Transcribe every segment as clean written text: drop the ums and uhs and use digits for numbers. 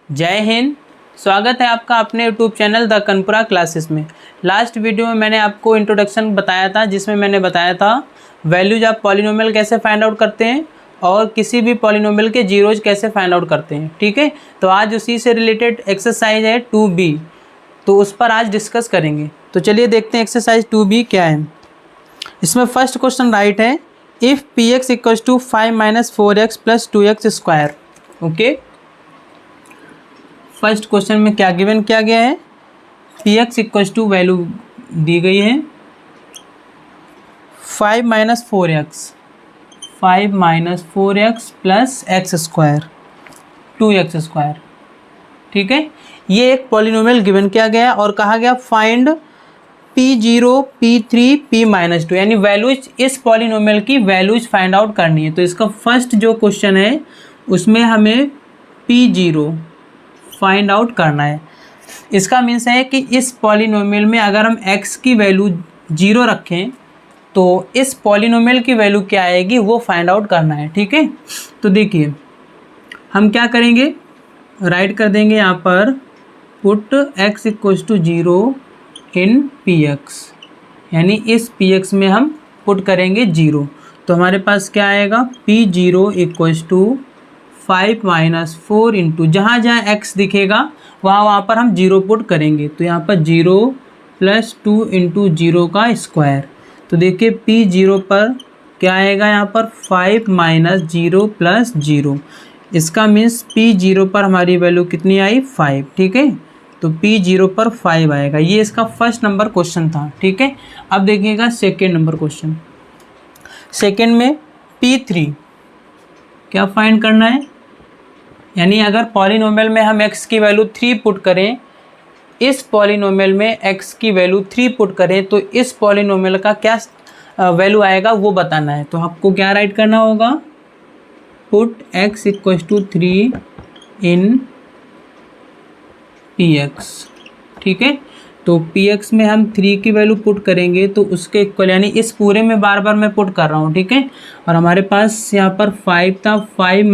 जय हिंद। स्वागत है आपका अपने यूट्यूब चैनल द कनपुरा क्लासेस में। लास्ट वीडियो में मैंने आपको इंट्रोडक्शन बताया था, जिसमें मैंने बताया था वैल्यूज ऑफ पॉलिनोमियल कैसे फाइंड आउट करते हैं और किसी भी पॉलिनोमियल के जीरोज कैसे फाइंड आउट करते हैं। ठीक है, तो आज उसी से रिलेटेड एक्सरसाइज है 2B, तो उस पर आज डिस्कस करेंगे। तो चलिए देखते हैं एक्सरसाइज 2B क्या है। इसमें फर्स्ट क्वेश्चन राइट है, if p x equal to 5 - 4x + 2x स्क्वायर। ओके, फर्स्ट क्वेश्चन में क्या गिवन किया गया है, p x equal to value दी गई है 5 - 4x, 5 - 4x + x square 2x square. ठीक है, ये एक पॉलिनोमियल गिवन किया गया और कहा गया फाइंड P0, P3, P-2, यानी वैल्यूज, इस पॉलिनोमियल की वैल्यूज फाइंड आउट करनी है। तो इसका फर्स्ट जो क्वेश्चन है उसमें हमें P0 फाइंड आउट करना है। इसका मीन्स है कि इस पॉलिनोमियल में अगर हम x की वैल्यू 0 रखें तो इस पॉलिनोमियल की वैल्यू क्या आएगी वो फाइंड आउट करना है। ठीक है, तो देखिए हम क्या करेंगे, राइट कर देंगे यहाँ पर पुट x = 0 इन px, यानी इस px में हम पुट करेंगे 0। तो हमारे पास क्या आएगा, P0 = 5 - 4 इंटू, जहाँ जहाँ x दिखेगा वहाँ पर हम 0 पुट करेंगे। तो यहाँ पर 0 + 2 × 0 का स्क्वायर। तो देखिए P0 पर क्या आएगा, यहाँ पर 5 - 0 + 0। इसका मीन्स P0 पर हमारी वैल्यू कितनी आई, 5। ठीक है, तो P0 पर 5 आएगा। ये इसका फर्स्ट नंबर क्वेश्चन था। ठीक है, अब देखिएगा सेकेंड नंबर क्वेश्चन। सेकेंड में P3 क्या फाइंड करना है, यानी अगर पॉलिनोमियल में हम x की वैल्यू 3 पुट करें, इस पॉलिनोमियल में x की वैल्यू 3 पुट करें तो इस पॉलिनोमियल का क्या वैल्यू आएगा वो बताना है। तो आपको क्या राइट करना होगा, पुट x = 3 इन px। ठीक है, तो px में हम 3 की वैल्यू पुट करेंगे तो उसके इक्वल, यानी इस पूरे में बार बार मैं पुट कर रहा हूँ। ठीक है, और हमारे पास यहाँ पर 5 था, 5 -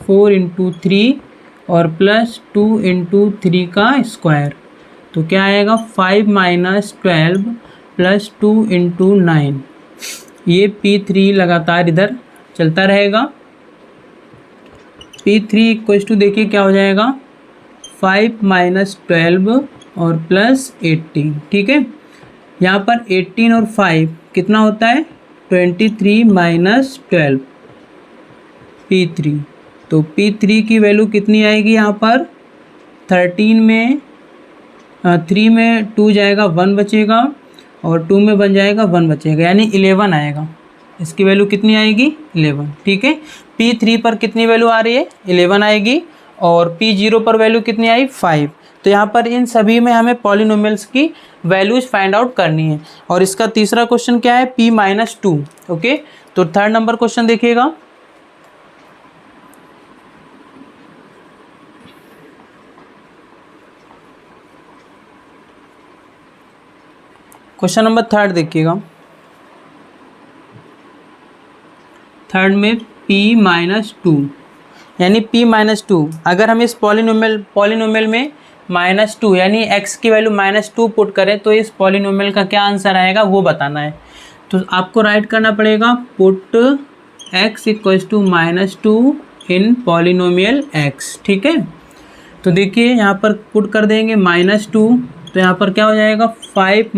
4 × 3 और +2 × 3 का स्क्वायर। तो क्या आएगा, 5 - 12 + 2 × 9। ये P3 लगातार इधर चलता रहेगा। P3 = देखिए क्या हो जाएगा, 5 - 12 और +18। ठीक है, यहाँ पर 18 और 5 कितना होता है, 23 - 12 P3। तो P3 की वैल्यू कितनी आएगी, यहाँ पर 13 में 3 में 2 जाएगा, 1 बचेगा, और 2 में 1 जाएगा, 1 बचेगा, यानी 11 आएगा। इसकी वैल्यू कितनी आएगी, 11। ठीक है, P3 पर कितनी वैल्यू आ रही है, 11 आएगी, और P0 पर वैल्यू कितनी आई, 5। तो यहाँ पर इन सभी में हमें पॉलिनोमियल्स की वैल्यूज फाइंड आउट करनी है। और इसका तीसरा क्वेश्चन क्या है, P-2। ओके, तो थर्ड नंबर क्वेश्चन देखिएगा। क्वेश्चन नंबर थर्ड देखिएगा। थर्ड में P-2, यानी P-2 अगर हम इस पॉलिनोमियल में -2 यानी x की वैल्यू -2 पुट करें तो इस पॉलिनोमियल का क्या आंसर आएगा वो बताना है। तो आपको राइट करना पड़ेगा, put x = -2 in polynomial x। ठीक है, तो देखिए यहाँ पर पुट कर देंगे -2, तो यहाँ पर क्या हो जाएगा, 5 -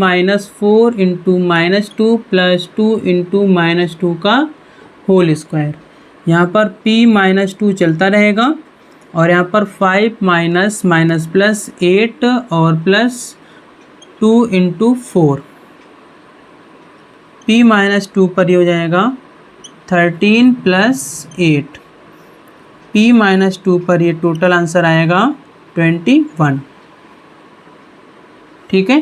4 × -2 + 2 × -2 का होल स्क्वायर। यहाँ पर P-2 चलता रहेगा और यहाँ पर 5 - +8 और +2 × 4। P-2 पर ये हो जाएगा 13 + 8। P-2 पर ये टोटल आंसर आएगा 21। ठीक है,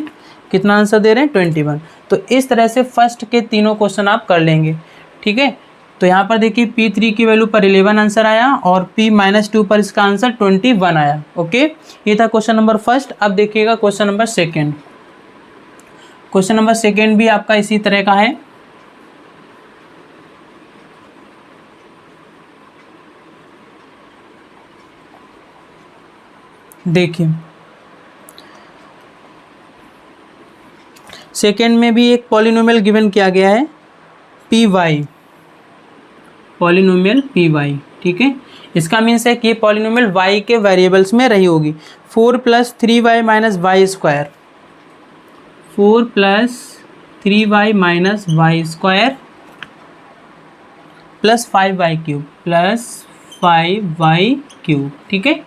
कितना आंसर दे रहे हैं, 21। तो इस तरह से फर्स्ट के तीनों क्वेश्चन आप कर लेंगे। ठीक है, तो यहाँ पर देखिए P3 की वैल्यू पर 11 आंसर आया और P-2 पर इसका आंसर 21 आया। ओके, ये था क्वेश्चन नंबर फर्स्ट। अब देखिएगा question number second. Question number second भी आपका इसी तरह का है। देखिए सेकेंड में भी एक पॉलिनोमियल गिवन किया गया है p y, polynomial p y, ठीक है। इसका मीन्स है कि पॉलिनोमियल वाई के वेरिएबल्स में रही होगी। 4 + 3y - y², 4 + 3y - y² + 5y³ + 5y³, ठीक है।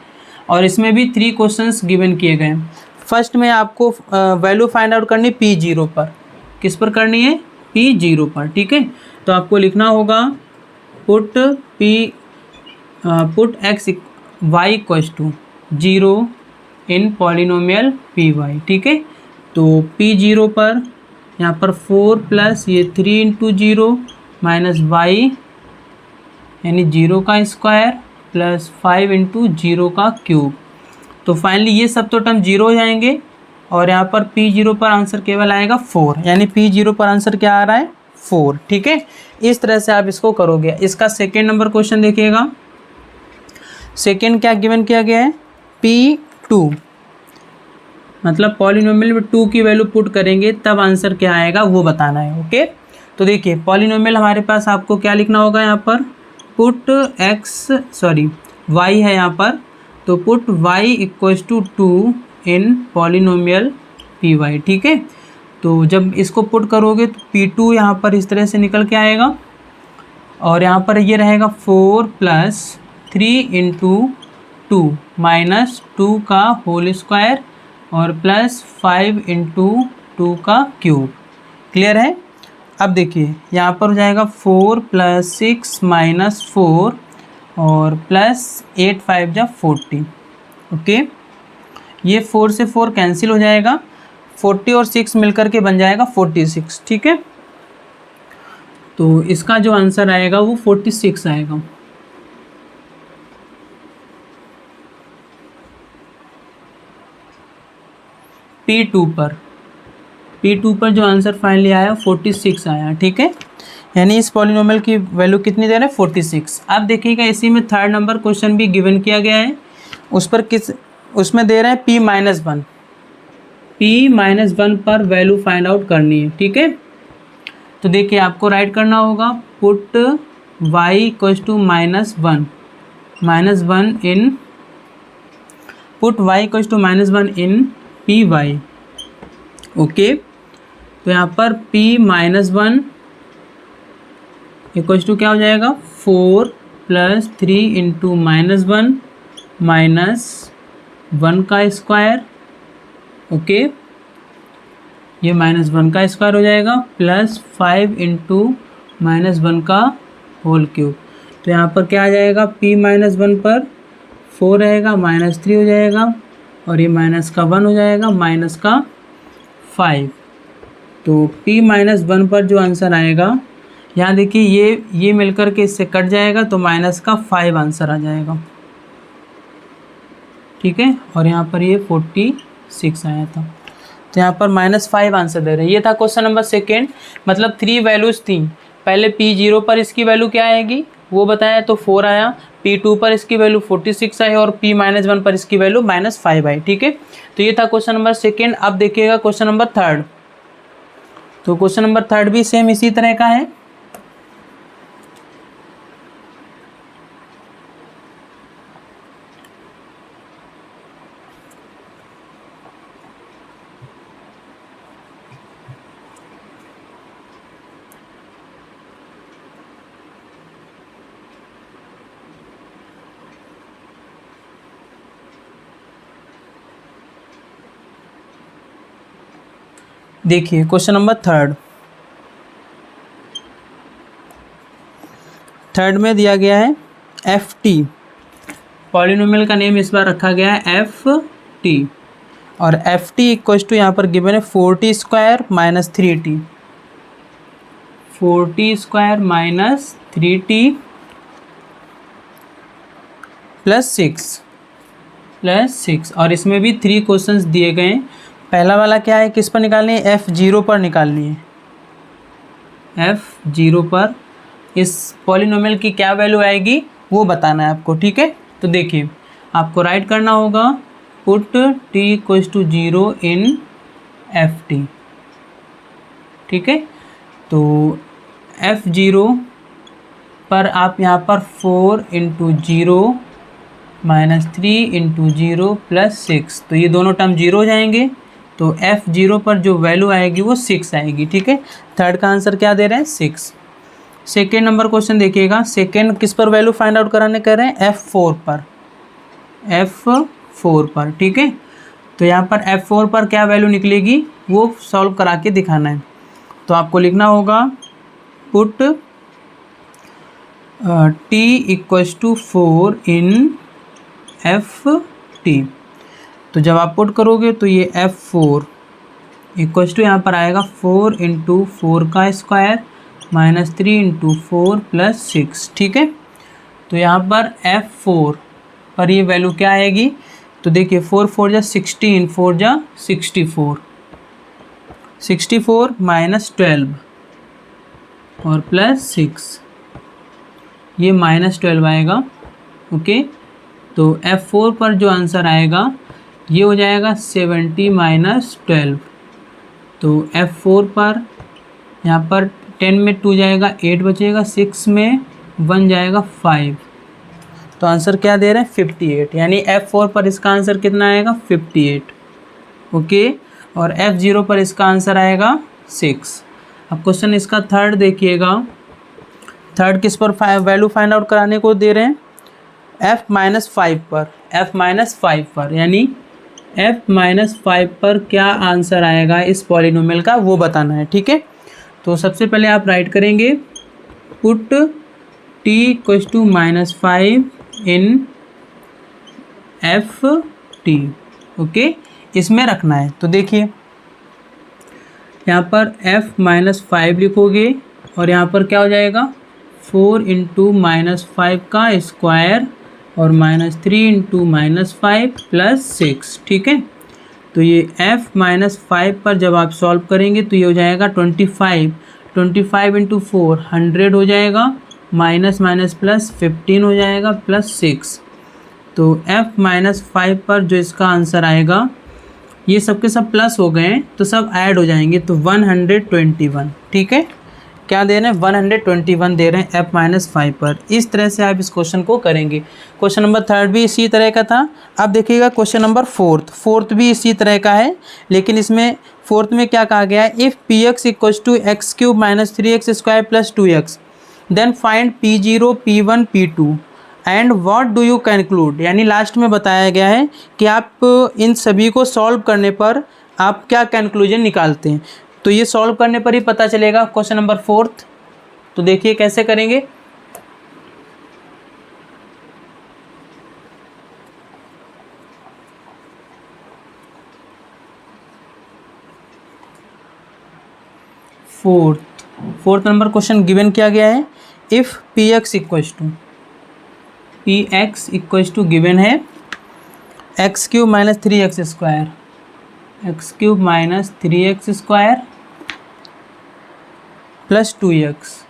और इसमें भी 3 क्वेश्चंस गिवन किए गए हैं। फर्स्ट में आपको वैल्यू फाइंड आउट करनी P0 पर। किस पर करनी है? P0 पर, ठीक है। तो आपको लिखना होगा पुट x y = 0 इन पॉलिनोमियल पी वाई, ठीक है। तो P0 पर यहाँ पर 4 + ये 3 × 0 - y यानी 0 का स्क्वायर + 5 × 0 का क्यूब। तो फाइनली ये सब तो टर्म 0 हो जाएंगे और यहाँ पर P0 पर आंसर केवल आएगा 4, यानी P0 पर आंसर क्या आ रहा है? 4, ठीक है। इस तरह से आप इसको करोगे। इसका सेकेंड नंबर क्वेश्चन देखिएगा। सेकेंड क्या गिवन किया गया है? P2, मतलब पॉलिनोमियल में 2 की वैल्यू पुट करेंगे तब आंसर क्या आएगा वो बताना है, ओके। तो देखिए पॉलिनोमियल हमारे पास आपको क्या लिखना होगा यहाँ पर? पुट y है यहाँ पर, तो put y = 2 in polynomial p y, ठीक है। तो जब इसको पुट करोगे तो P2 यहाँ पर इस तरह से निकल के आएगा और यहाँ पर ये रहेगा 4 + 3 × 2 - 2 का होल स्क्वायर और +5 × 2 का क्यूब। क्लियर है? अब देखिए यहाँ पर हो जाएगा 4 + 6 - 4 और +8 5 = 40, ओके। ये 4 से 4 कैंसिल हो जाएगा, 40 और 6 मिलकर के बन जाएगा 46, ठीक है। तो इसका जो आंसर आएगा वो 46 आएगा। P2 पर जो आंसर फाइनली आया 46 आया, ठीक है। यानी इस पॉलिनोमियल की वैल्यू कितनी दे रहे हैं? 46। अब देखिएगा इसी में थर्ड नंबर क्वेश्चन भी गिवन किया गया है। उसमें दे रहे हैं P-1, P-1 पर वैल्यू फाइंड आउट करनी है, ठीक है। तो देखिए आपको राइट करना होगा put y = -1 in P Y, okay. तो यहाँ पर P-1 = क्या हो जाएगा? 4 + 3 × -1 का स्क्वायर, ओके। ये -1 का स्क्वायर हो जाएगा +5 × -1 का होल क्यूब। तो यहाँ पर क्या आ जाएगा? P-1 पर 4 रहेगा, -3 हो जाएगा और ये -1 हो जाएगा, -5। तो P-1 पर जो आंसर आएगा, यहाँ देखिए ये मिलकर के इससे कट जाएगा तो -5 आंसर आ जाएगा, ठीक है। और यहाँ पर ये 46 आया था, तो यहाँ पर -5 आंसर दे रहे हैं। ये था क्वेश्चन नंबर सेकेंड। मतलब 3 वैल्यूज़ थी। पहले P0 पर इसकी वैल्यू क्या आएगी वो बताया तो 4 आया, P2 पर इसकी वैल्यू 46 आई और P-1 पर इसकी वैल्यू -5 आई, ठीक है। तो ये था क्वेश्चन नंबर सेकेंड। अब देखिएगा क्वेश्चन नंबर थर्ड। तो क्वेश्चन नंबर थर्ड भी सेम इसी तरह का है। देखिए क्वेश्चन नंबर थर्ड में दिया गया है FT। पॉलिनोमियल का नेम इस बार रखा गया है FT और FT = यहाँ पर गिवन है 40² - 3t, 40² - 3t +6 और इसमें भी 3 क्वेश्चंस दिए गए हैं। पहला वाला क्या है? किस पर निकालनी है? F0 पर निकालनी है। F0 पर इस पॉलिनोमियल की क्या वैल्यू आएगी वो बताना है आपको, ठीक है। तो देखिए आपको राइट करना होगा put t equals to 0 in ft। ठीक है, तो f0 पर आप यहाँ पर 4 इंटू 0 माइनस 3 इंटू 0 प्लस 6, तो ये दोनों टर्म 0 हो जाएंगे, तो f0 पर जो वैल्यू आएगी वो 6 आएगी। ठीक है, थर्ड का आंसर क्या दे रहे हैं, 6। सेकेंड नंबर क्वेश्चन देखिएगा, सेकेंड किस पर वैल्यू फाइंड आउट कराने कह रहे हैं, f4 पर, f4 पर। ठीक है, तो यहाँ पर f4 पर क्या वैल्यू निकलेगी वो सॉल्व करा के दिखाना है। तो आपको लिखना होगा put t equals to 4 in ft। तो जब आप पुट करोगे तो ये f4 इक्वल्स टू यहाँ पर आएगा 4 इंटू 4 का स्क्वायर माइनस 3 इंटू 4 प्लस 6। ठीक है, तो यहाँ पर f4 पर ये वैल्यू क्या आएगी, तो देखिए 4 4 जा 16, 4 जा 64, 64 माइनस 12 और प्लस 6, ये माइनस 12 आएगा। ओके, तो f4 पर जो आंसर आएगा ये हो जाएगा 70 माइनस 12। तो f4 पर यहाँ पर 10 में 2 जाएगा 8 बचेगा, 6 में 1 जाएगा 5, तो आंसर क्या दे रहे हैं 58, यानी f4 पर इसका आंसर कितना आएगा 58। ओके, और f0 पर इसका आंसर आएगा 6। अब क्वेश्चन इसका थर्ड देखिएगा, थर्ड किस पर वैल्यू फाइंड आउट कराने को दे रहे हैं, f-5 पर, f-5 पर, यानी f-5 पर क्या आंसर आएगा इस पॉलिनोमियल का वो बताना है। ठीक है, तो सबसे पहले आप राइट करेंगे put t equals to -5 in ft। Okay, इसमें रखना है। तो देखिए यहाँ पर f-5 लिखोगे और यहाँ पर क्या हो जाएगा 4 इंटू -5 का स्क्वायर और -3 इंटू -5 प्लस 6। ठीक है, तो ये f-5 पर जब आप सॉल्व करेंगे तो ये हो जाएगा 25, 25 इंटू 4 100 हो जाएगा, माइनस माइनस प्लस 15 हो जाएगा प्लस 6। तो f-5 पर जो इसका आंसर आएगा, ये सब के सब प्लस हो गए हैं तो सब ऐड हो जाएंगे, तो 121। ठीक है, क्या दे रहे हैं 121 दे रहे हैं f-5 पर। इस तरह से आप इस क्वेश्चन को करेंगे। क्वेश्चन नंबर थर्ड भी इसी तरह का था। अब देखिएगा क्वेश्चन नंबर फोर्थ भी इसी तरह का है, लेकिन इसमें फोर्थ में क्या कहा गया है, if p x equals to x cube minus 3x² plus 2x then find p0 p1 p2 and what do you conclude, यानी लास्ट में बताया गया है कि आप इन सभी को सॉल्व करने पर आप क्या कंक्लूजन निकालते हैं। तो ये सॉल्व करने पर ही पता चलेगा क्वेश्चन नंबर फोर्थ। तो देखिए कैसे करेंगे, फोर्थ नंबर क्वेश्चन गिवन किया गया है, if p x equals to given है x cube minus 3x², x cube minus 3x² plus 2x,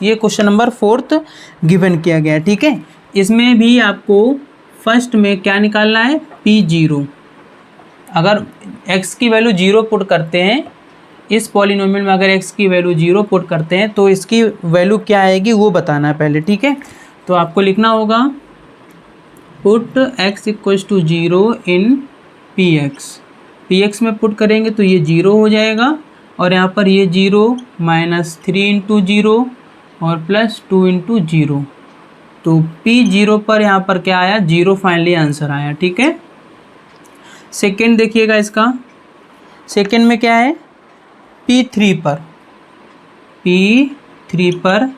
ये क्वेश्चन नंबर फोर्थ गिवन किया गया है। ठीक है, इसमें भी आपको फर्स्ट में क्या निकालना है, p0। अगर x की वैल्यू 0 पुट करते हैं, इस पॉलिनोमियल में अगर x की वैल्यू 0 पुट करते हैं तो इसकी वैल्यू क्या आएगी वो बताना है पहले। ठीक है, तो आपको लिखना होगा put x equals to 0 in px में पुट करेंगे तो ये 0 हो जाएगा, और यहाँ पर ये 0 माइनस 3 इंटू 0 और प्लस 2 इंटू 0, तो p0 पर यहाँ पर क्या आया 0 फाइनली आंसर आया। ठीक है, सेकेंड देखिएगा, इसका सेकेंड में क्या है, p3 पर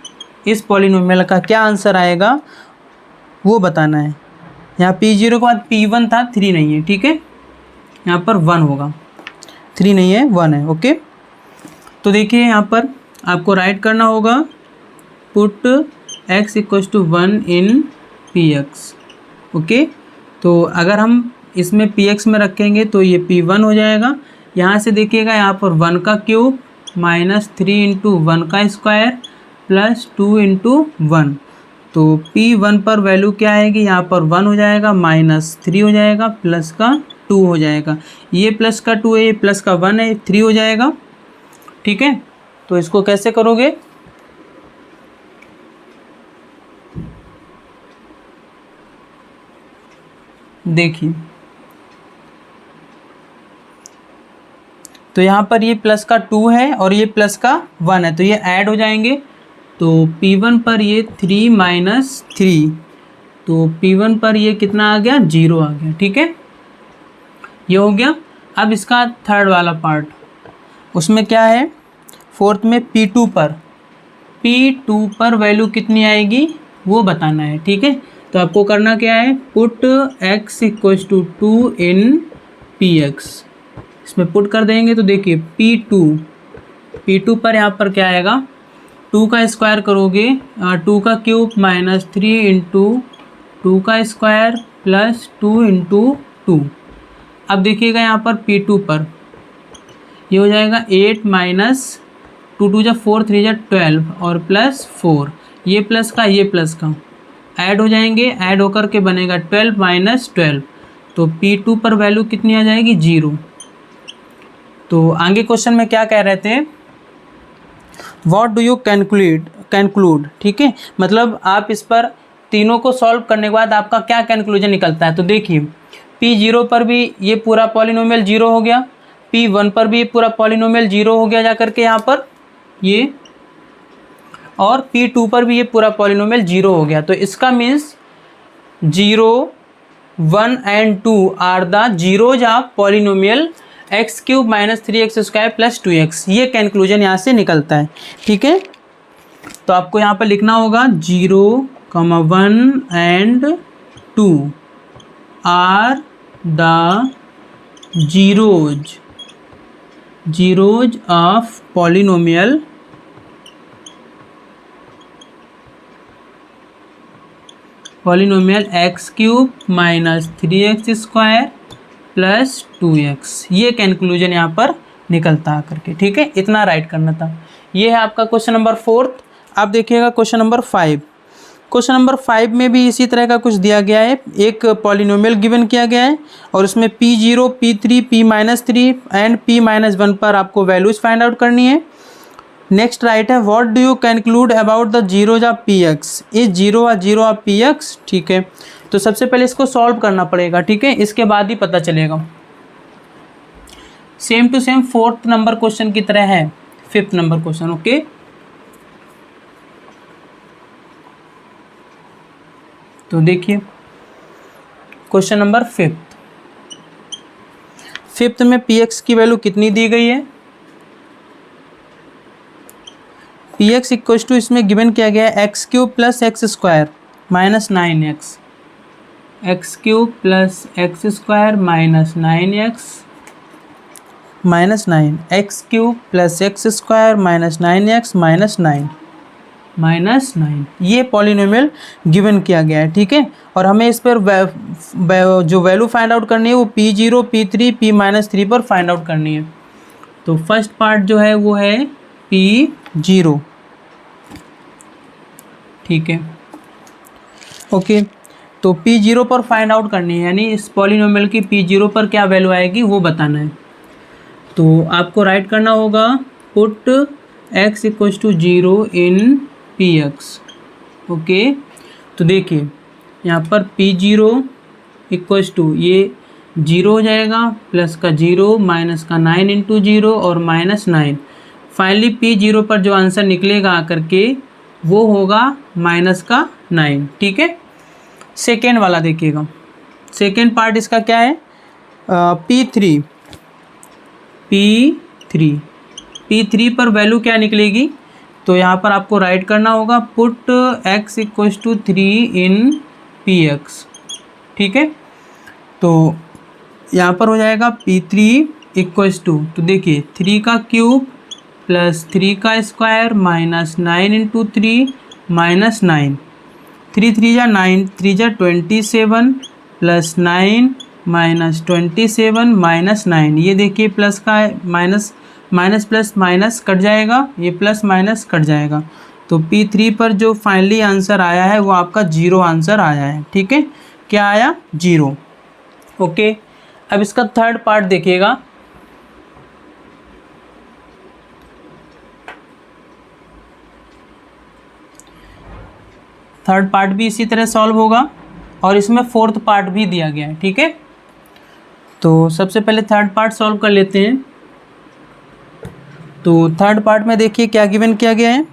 इस पॉलिनोमियल का क्या आंसर आएगा वो बताना है। यहाँ p0 के बाद p1 था, 3 नहीं है। ठीक है, यहाँ पर 1 होगा, 3 नहीं है 1 है। ओके, तो देखिए यहाँ पर आपको राइट करना होगा put x equals to 1 in px। Okay, तो अगर हम इसमें px में रखेंगे तो ये p1 हो जाएगा। यहाँ से देखिएगा यहाँ पर 1 का क्यूब माइनस 3 इंटू 1 का स्क्वायर प्लस 2 इंटू 1, तो P1 पर वैल्यू क्या आएगी, यहाँ पर 1 हो जाएगा, -3 हो जाएगा, प्लस का 2 हो जाएगा। ये प्लस का 2 है, ये प्लस का 1 है, 3 हो जाएगा। ठीक है, तो इसको कैसे करोगे, देखिए तो यहाँ पर ये प्लस का 2 है और ये प्लस का 1 है, तो ये ऐड हो जाएंगे। तो P1 पर ये 3 - 3, तो P1 पर ये कितना आ गया, 0 आ गया। ठीक है, ये हो गया। अब इसका थर्ड वाला पार्ट, उसमें क्या है, फोर्थ में P2 पर वैल्यू कितनी आएगी वो बताना है। ठीक है, तो आपको करना क्या है, पुट x = 2 इन px, इसमें पुट कर देंगे तो देखिए P2 पर यहाँ पर क्या आएगा, 2 का स्क्वायर करोगे, 2 का क्यूब -3 × 2 का स्क्वायर प्लस 2 × 2। अब देखिएगा यहाँ पर P2 पर ये हो जाएगा 8 - 2 × 2 = 4, 3 × 12 और प्लस 4, ये प्लस का ये प्लस का ऐड हो जाएंगे, ऐड होकर के बनेगा 12 - 12, तो P2 पर वैल्यू कितनी आ जाएगी, 0। तो आगे क्वेश्चन में क्या कह रहे थे, व्हाट डू यू कंक्लूड। ठीक है, मतलब आप इस पर तीनों को सॉल्व करने के बाद आपका क्या कंक्लूजन निकलता है। तो देखिए P0 पर भी ये पूरा पॉलिनोमियल 0 हो गया, P1 पर भी ये पूरा पॉलिनोमियल 0 हो गया जाकर के यहाँ पर ये, और P2 पर भी ये पूरा पॉलिनोमियल 0 हो गया। तो इसका means 0, 1 and 2 are the zeros of polynomial x³ - 3x² + 2x, ये कंक्लूजन यहाँ से निकलता है। ठीक है, तो आपको यहाँ पर लिखना होगा 0, 1 and 2 are the zeros of polynomial x³ - 3x² + 2x, ये कंक्लूजन यहाँ पर निकलता है करके। ठीक है, इतना राइट करना था। ये है आपका क्वेश्चन नंबर 4। आप देखिएगा क्वेश्चन नंबर 5। क्वेश्चन नंबर 5 में भी इसी तरह का कुछ दिया गया है, एक पॉलिनोमियल गिवन किया गया है और उसमें P0, P3, P-3 and P-1 पर आपको वैल्यूज फाइंड आउट करनी है। नेक्स्ट राइट है, what do you conclude about the zeros of Px, is 0 और 0 ऑफ Px। ठीक है, तो सबसे पहले इसको सॉल्व करना पड़ेगा। ठीक है, इसके बाद ही पता चलेगा। Same to same 4th number question की तरह है 5th नंबर क्वेश्चन। ओके, तो देखिए क्वेश्चन नंबर 5th में Px की वैल्यू कितनी दी गई है, Px = इसमें गिवन किया गया है x³ + x² - 9x, x³ + x² - 9x -9, x³ + x² - 9x -9, ये पॉलिनोमियल गिवन किया गया है। ठीक है, और हमें इस पर जो वैल्यू फाइंड आउट करनी है वो P0, P3, P-3 पर फाइंड आउट करनी है। तो फर्स्ट पार्ट जो है वो है P0। ठीक है, ओके, तो P0 पर फाइंड आउट करनी है, यानी इस पॉलिनोमियल की P0 पर क्या वैल्यू आएगी वो बताना है। तो आपको राइट करना होगा, put x = 0 in Px। Okay, तो देखिए यहाँ पर P0 = ये 0 हो जाएगा, प्लस का 0 माइनस का 9 × 0 और -9। फाइनली P0 पर जो आंसर निकलेगा आकर के वो होगा माइनस का 9। ठीक है, सेकेंड वाला देखिएगा, सेकेंड पार्ट इसका क्या है, P3 पर वैल्यू क्या निकलेगी, तो यहाँ पर आपको राइट करना होगा, पुट x = 3 इन Px। ठीक है, तो यहाँ पर हो जाएगा P3 = तो देखिए 3 का क्यूब प्लस 3 का स्क्वायर माइनस 9 × 3 -9, 3 3 जा 9, 3 जा 27 प्लस 9 माइनस 27 -9, ये देखिए प्लस का माइनस प्लस माइनस कट जाएगा, ये प्लस माइनस कट जाएगा, तो P3 पर जो फाइनली आंसर आया है वो आपका 0 आंसर आया है। ठीक है, क्या आया? 0। ओके, अब इसका थर्ड पार्ट देखिएगा। थर्ड पार्ट भी इसी तरह सॉल्व होगा और इसमें फोर्थ पार्ट भी दिया गया है। ठीक है, तो सबसे पहले थर्ड पार्ट सॉल्व कर लेते हैं। तो थर्ड पार्ट में देखिए क्या गिवन किया गया है,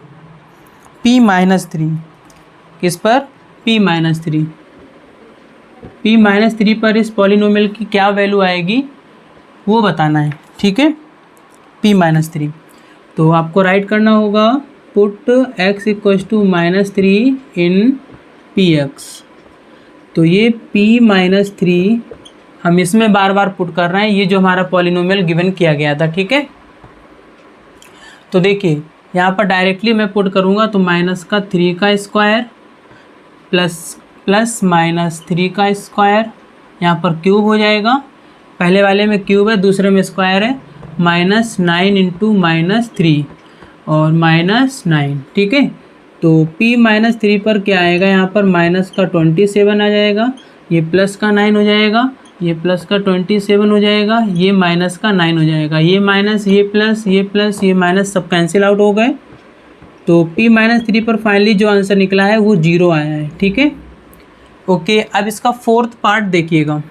P-3। किस पर? P-3। P-3 पर इस पॉलिनोमियल की क्या वैल्यू आएगी वो बताना है। ठीक है, P-3। तो आपको राइट करना होगा पुट x = -3 इन Px। तो ये P-3 हम इसमें बार बार पुट कर रहे हैं, ये जो हमारा पॉलिनोमियल गिवन किया गया था। ठीक है, तो देखिए यहाँ पर डायरेक्टली मैं पुट करूँगा तो -3² प्लस -3 का स्क्वायर, यहाँ पर क्यूब हो जाएगा। पहले वाले में क्यूब है, दूसरे में स्क्वायर है। -9 × -3 और -9। ठीक है, तो P-3 पर क्या आएगा, यहाँ पर -27 आ जाएगा, ये +9 हो जाएगा, ये +27 हो जाएगा, ये -9 हो जाएगा, ये माइनस, ये प्लस, ये प्लस, ये माइनस सब कैंसिल आउट हो गए। तो P-3 पर फाइनली जो आंसर निकला है वो 0 आया है। ठीक है, ओके, अब इसका फोर्थ पार्ट देखिएगा।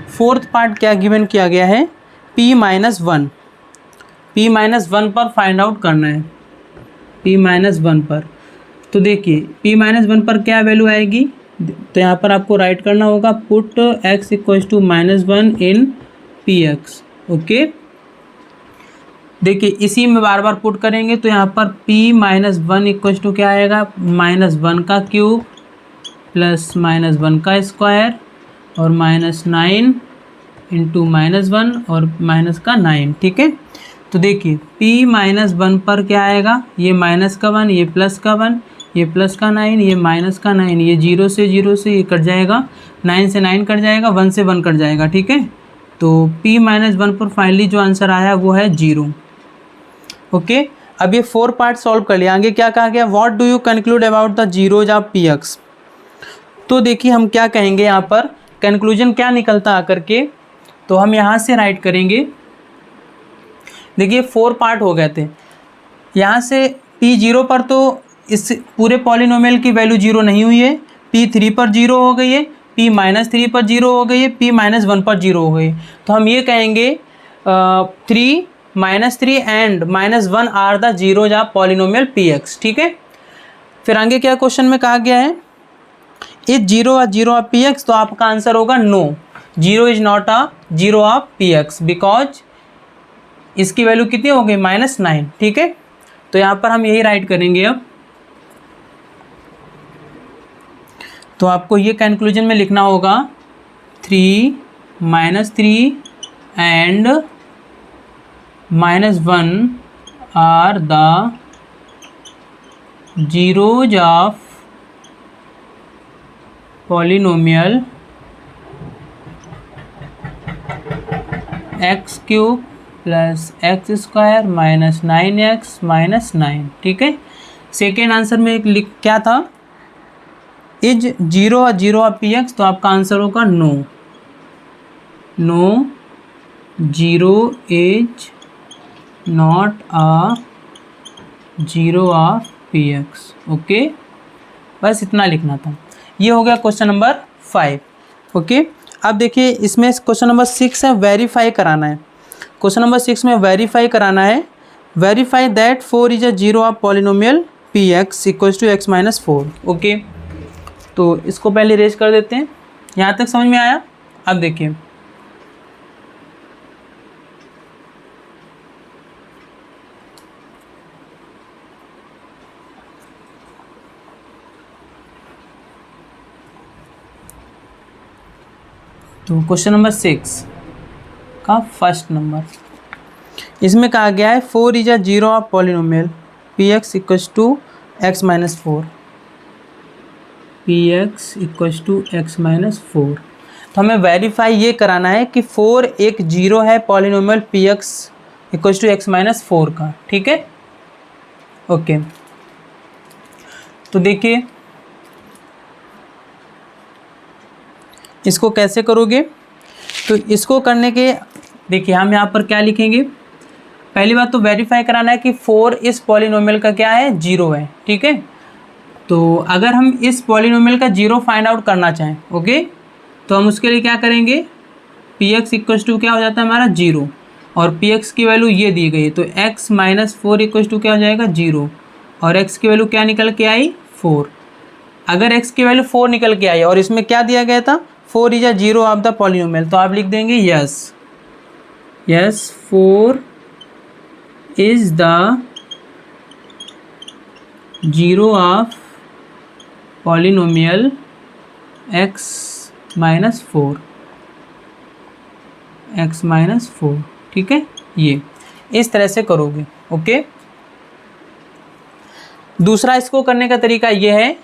फोर्थ पार्ट क्या गिवन किया गया है, P-1। P-1 पर फाइंड आउट करना है, P-1 पर। तो देखिए P-1 पर क्या वैल्यू आएगी, तो यहाँ पर आपको राइट करना होगा put x = -1 in Px। Okay, देखिए इसी में बार बार पुट करेंगे तो यहाँ पर P-1 = क्या आएगा, -1 का क्यूब प्लस -1 का स्क्वायर और -9 × -1 और माइनस का 9। ठीक है, तो देखिए P-1 पर क्या आएगा, ये -1, ये +1, ये +9, ये -9, ये 0 से 0 से ये कट जाएगा, 9 से 9 कट जाएगा, 1 से 1 कट जाएगा। ठीक है, तो P-1 पर फाइनली जो आंसर आया वो है 0। ओके, अब ये 4 पार्ट सॉल्व कर लिया। आगे क्या कहा गया, what do you conclude about the zeros of Px। तो देखिए हम क्या कहेंगे, यहाँ पर कंक्लूजन क्या निकलता आकर के, तो हम यहाँ से राइट करेंगे। देखिए 4 पार्ट हो गए थे, यहाँ से P0 पर तो इस पूरे पॉलिनोमियल की वैल्यू 0 नहीं हुई है, P3 पर 0 हो गई है, P-3 पर 0 हो गई है, P-1 पर 0 हो गई। तो हम ये कहेंगे 3, -3 and -1 are the zeros of polynomial Px। ठीक है, फिर आगे क्या क्वेश्चन में कहा गया है, इज 0 ऑफ Px, तो आपका आंसर होगा no, 0 is not a 0 of Px because इसकी वैल्यू कितनी हो गई, -9। ठीक है, तो यहाँ पर हम यही राइट करेंगे। अब तो आपको ये कंक्लूजन में लिखना होगा 3, -3 and -1 are the zeros of polynomial x³ + x² - 9x - 9। ठीक है, सेकेंड आंसर में क्या था, इज 0 ऑफ Px, तो आपका आंसर होगा no, 0 is not a 0 of Px। Okay, बस इतना लिखना था। ये हो गया क्वेश्चन नंबर 5। ओके, अब देखिए इसमें क्वेश्चन नंबर 6 है, वेरीफाई कराना है। क्वेश्चन नंबर 6 में वेरीफाई कराना है, verify that 4 is a 0 of polynomial Px = x - 4। Okay, तो इसको पहले रेज कर देते हैं। यहाँ तक समझ में आया? अब देखिए तो क्वेश्चन नंबर 6 का फर्स्ट नंबर, इसमें कहा गया है 4 is a 0 of polynomial Px = x - 4। Px = x - 4। तो हमें वेरीफाई ये कराना है कि 4 एक 0 है पॉलिनोमियल Px = x - 4 का। ठीक है, ओके, तो देखिए इसको कैसे करोगे, तो इसको करने के देखिए हम यहाँ पर क्या लिखेंगे, पहली बात तो वेरीफाई कराना है कि 4 इस पॉलिनोमियल का क्या है, 0 है। ठीक है, तो अगर हम इस पॉलिनोमियल का 0 फाइंड आउट करना चाहें, ओके, तो हम उसके लिए क्या करेंगे, पी एक्स इक्वस टू क्या हो जाता है हमारा 0, और पी एक्स की वैल्यू ये दी गई है, तो x माइनस 4 इक्वस टू क्या हो जाएगा 0, और x की वैल्यू क्या निकल के आई 4। अगर x की वैल्यू 4 निकल के आई और इसमें क्या दिया गया था, 4 is a 0 of the polynomial, तो आप लिख देंगे yes 4 is the 0 of polynomial x minus 4। ठीक है, ये इस तरह से करोगे। ओके, दूसरा इसको करने का तरीका ये है,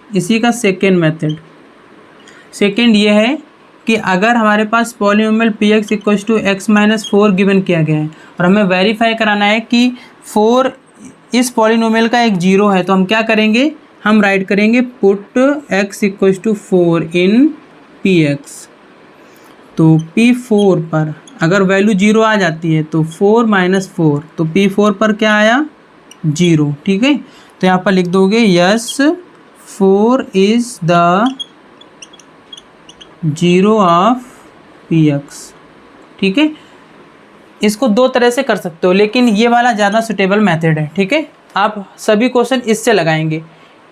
इसी का सेकेंड मेथड, सेकेंड ये है कि अगर हमारे पास polynomial p x equals to x minus 4 given किया गया है और हमें वेरीफाई कराना है कि 4 इस पॉलिनोमियल का एक 0 है, तो हम क्या करेंगे, हम राइट करेंगे put x equals to 4 in p x. तो P4 पर अगर वैल्यू 0 आ जाती है तो 4 माइनस 4, तो P4 पर क्या आया 0। ठीक है, तो यहाँ पर लिख दोगे yes 4 is the 0 of Px। ठीक है, इसको दो तरह से कर सकते हो, लेकिन ये वाला ज़्यादा सुटेबल मेथड है। ठीक है, आप सभी क्वेश्चन इससे लगाएंगे।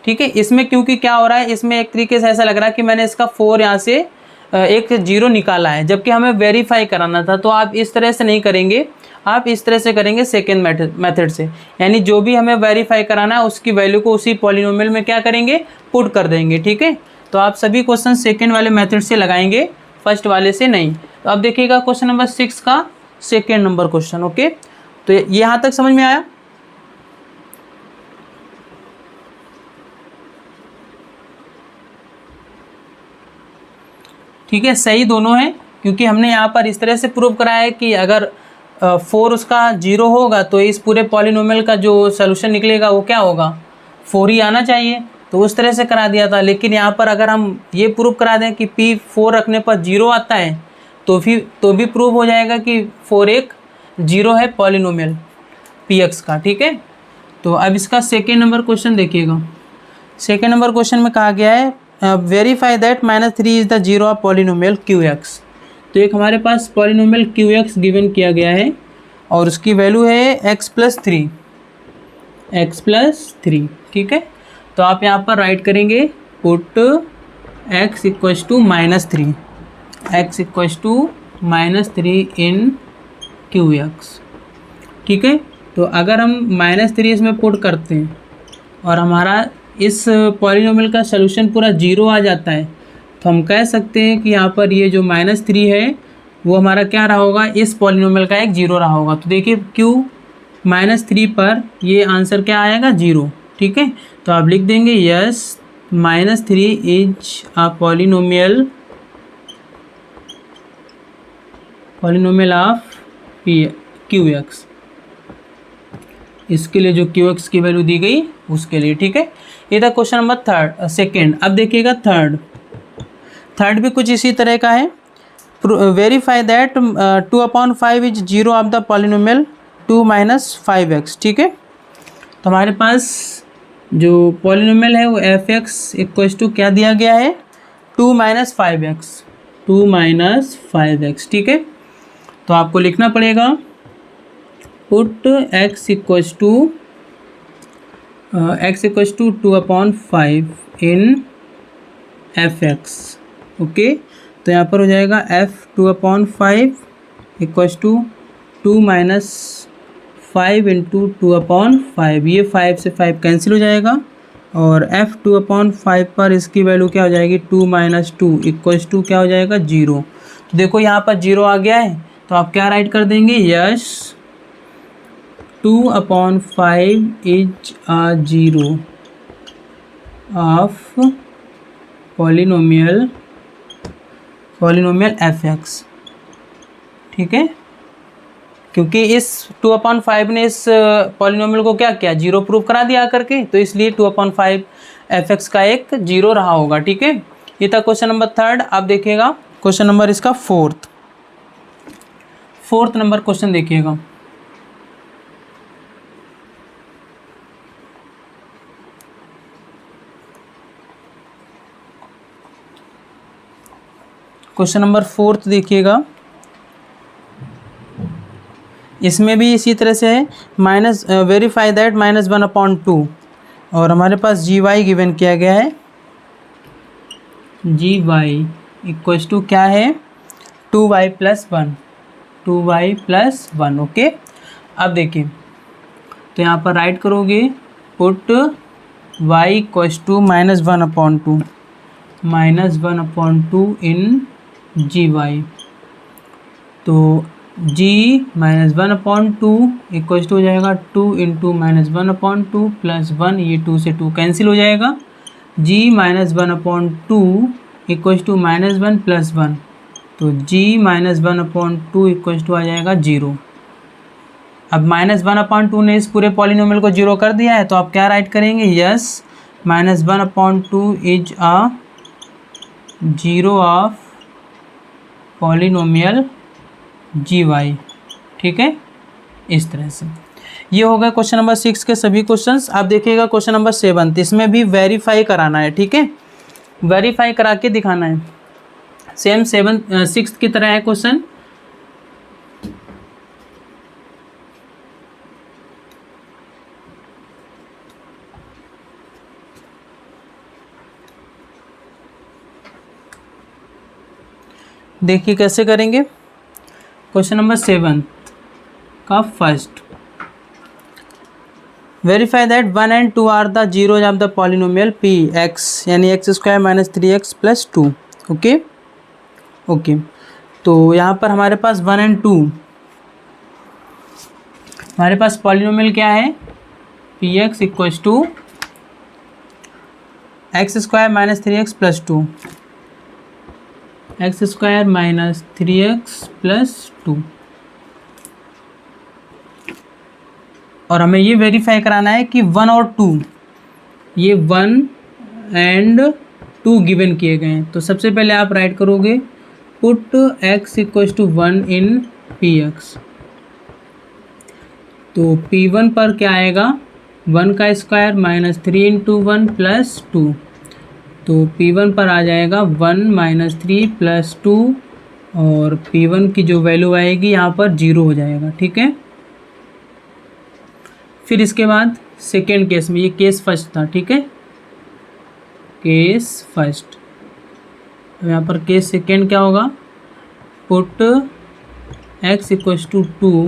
ठीक है, इसमें क्योंकि क्या हो रहा है, इसमें एक तरीके से ऐसा लग रहा है कि मैंने इसका 4 यहाँ से एक 0 निकाला है, जबकि हमें वेरीफाई कराना था। तो आप इस तरह से नहीं करेंगे, आप इस तरह से करेंगे सेकेंड मेथड से, यानी जो भी हमें वेरीफाई कराना है उसकी वैल्यू को उसी पॉलिनोमियल में क्या करेंगे, पुट कर देंगे। ठीक है, तो आप सभी क्वेश्चन सेकेंड वाले मेथड से लगाएंगे, फर्स्ट वाले से नहीं। तो अब देखिएगा क्वेश्चन नंबर 6 का सेकेंड नंबर क्वेश्चन। ओके, तो ये यहाँ तक समझ में आया। ठीक है, सही दोनों हैं, क्योंकि हमने यहाँ पर इस तरह से प्रूव कराया है कि अगर 4 उसका 0 होगा तो इस पूरे पॉलिनोमियल का जो सोल्यूशन निकलेगा वो क्या होगा, 4 ही आना चाहिए, तो उस तरह से करा दिया था। लेकिन यहाँ पर अगर हम ये प्रूव करा दें कि P4 रखने पर 0 आता है तो भी प्रूव हो जाएगा कि 4 एक 0 है पॉलिनोमियल Px का। ठीक है, तो अब इसका सेकेंड नंबर क्वेश्चन देखिएगा। सेकेंड नंबर क्वेश्चन में कहा गया है verify that -3 is the 0 of polynomial Qx। तो एक हमारे पास पॉलिनोमियल Qx गिवन किया गया है और उसकी वैल्यू है x प्लस 3। ठीक है, तो आप यहाँ पर राइट करेंगे put x equals to -3, x equals to -3 in Qx। ठीक है, तो अगर हम -3 इसमें पुट करते हैं और हमारा इस पॉलिनोमियल का सलूशन पूरा 0 आ जाता है, तो हम कह सकते हैं कि यहाँ पर ये जो -3 है वो हमारा क्या रहा होगा, इस पॉलिनोमियल का एक 0 रहा होगा। तो देखिए Q -3 पर ये आंसर क्या आएगा 0। ठीक है, तो आप लिख देंगे yes -3 is a polynomial of Qx। इसके लिए जो Qx की वैल्यू दी गई उसके लिए। ठीक है, ये था क्वेश्चन नंबर सेकेंड। अब देखिएगा थर्ड भी कुछ इसी तरह का है। Verify that 2/5 is 0 of the polynomial 2 minus 5x। ठीक है, तो हमारे पास जो पॉलिनोमियल है वो fx इक्वल्स टू क्या दिया गया है, 2 माइनस 5x। ठीक है, तो आपको लिखना पड़ेगा put x equals to 2/5 in fx। Okay, तो यहाँ पर हो जाएगा f 2/5 equals to 2 minus 5 into 2/5। ये 5 से 5 कैंसिल हो जाएगा और f 2/5 पर इसकी वैल्यू क्या हो जाएगी, 2 माइनस 2 इक्वल्स टू क्या हो जाएगा 0। तो देखो यहाँ पर 0 आ गया है, तो आप क्या राइट कर देंगे, yes 2/5 is a 0 of polynomial fx। ठीक है, क्योंकि इस 2/5 ने इस पॉलिनोमियल को क्या किया, जीरो प्रूव करा दिया करके, तो इसलिए 2/5 fx का एक जीरो रहा होगा। ठीक है, ये था क्वेश्चन नंबर 3। अब देखिएगा क्वेश्चन नंबर इसका 4th नंबर क्वेश्चन देखिएगा। क्वेश्चन नंबर 4th देखिएगा, इसमें भी इसी तरह से है, माइनस वेरीफाई दैट -1/2 और हमारे पास जी वाई गिवन किया गया है। जी वाई इक्वल्स टू क्या है, 2y + 1, 2y + 1। ओके, अब देखिए तो यहाँ पर राइट करोगे, put y equals to -1/2 in g y, तो g -1/2 इक्वल्स टू हो जाएगा 2 × -1/2 + 1, ये 2 से 2 कैंसिल हो जाएगा। g -1/2 इक्वल्स टू -1 + 1, तो g -1/2 इक्वल्स टू आ जाएगा 0। अब -1/2 ने इस पूरे पॉलिनोमियल को 0 कर दिया है, तो आप क्या राइट करेंगे, yes -1/2 is a zero of polynomial g y. ठीक है, इस तरह से ये हो गया क्वेश्चन नंबर 6 के सभी क्वेश्चंस। आप देखिएगा क्वेश्चन नंबर 7, इसमें भी वेरीफाई कराना है। ठीक है, वेरीफाई करा के दिखाना है, सेम 6 की तरह है क्वेश्चन। देखिए कैसे करेंगे। क्वेश्चन नंबर 7 का first, verify that 1 and 2 are the zeros of the polynomial p x, यानी x² - 3x + 2। ओके, तो यहाँ पर हमारे पास 1 and 2, हमारे पास पॉलिनोमियल क्या है, p x equals to x² - 3x + 2, x² - 3x + 2, और हमें ये वेरीफाई कराना है कि 1 और 2, ये 1 and 2 गिवन किए गए हैं। तो सबसे पहले आप राइट करोगे, put x equals to 1 in p x, तो P1 पर क्या आएगा, 1 का स्क्वायर -3 × 1 + 2, तो P1 पर आ जाएगा 1 - 3 + 2, और P1 की जो वैल्यू आएगी यहाँ पर 0 हो जाएगा। ठीक है, फिर इसके बाद सेकेंड केस में, ये केस फर्स्ट था। ठीक है, केस फर्स्ट, यहाँ पर केस सेकेंड क्या होगा, put x equals to 2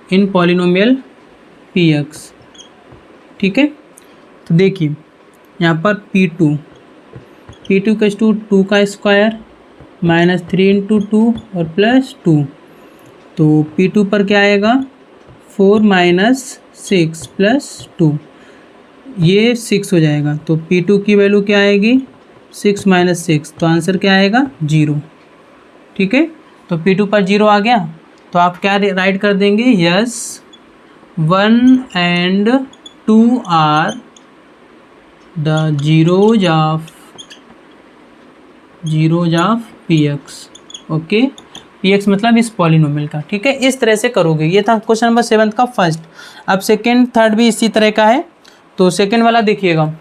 in polynomial p x. ठीक है, तो देखिए यहाँ पर P2 इक्वल्स टू 2 का स्क्वायर -3 × 2 और +2, तो P2 पर क्या आएगा, 4 - 6 + 2, ये 6 हो जाएगा। तो P2 की वैल्यू क्या आएगी, 6 - 6, तो आंसर क्या आएगा, 0। ठीक है, तो P2 पर 0 आ गया, तो आप क्या राइट कर देंगे, yes 1 and 2 are the zeros of p x. Okay, p x मतलब इस पॉलिनोमियल का। ठीक है, इस तरह से करोगे। ये था क्वेश्चन नंबर 7 का फर्स्ट। अब सेकेंड थर्ड भी इसी तरह का है, तो सेकेंड वाला देखिएगा।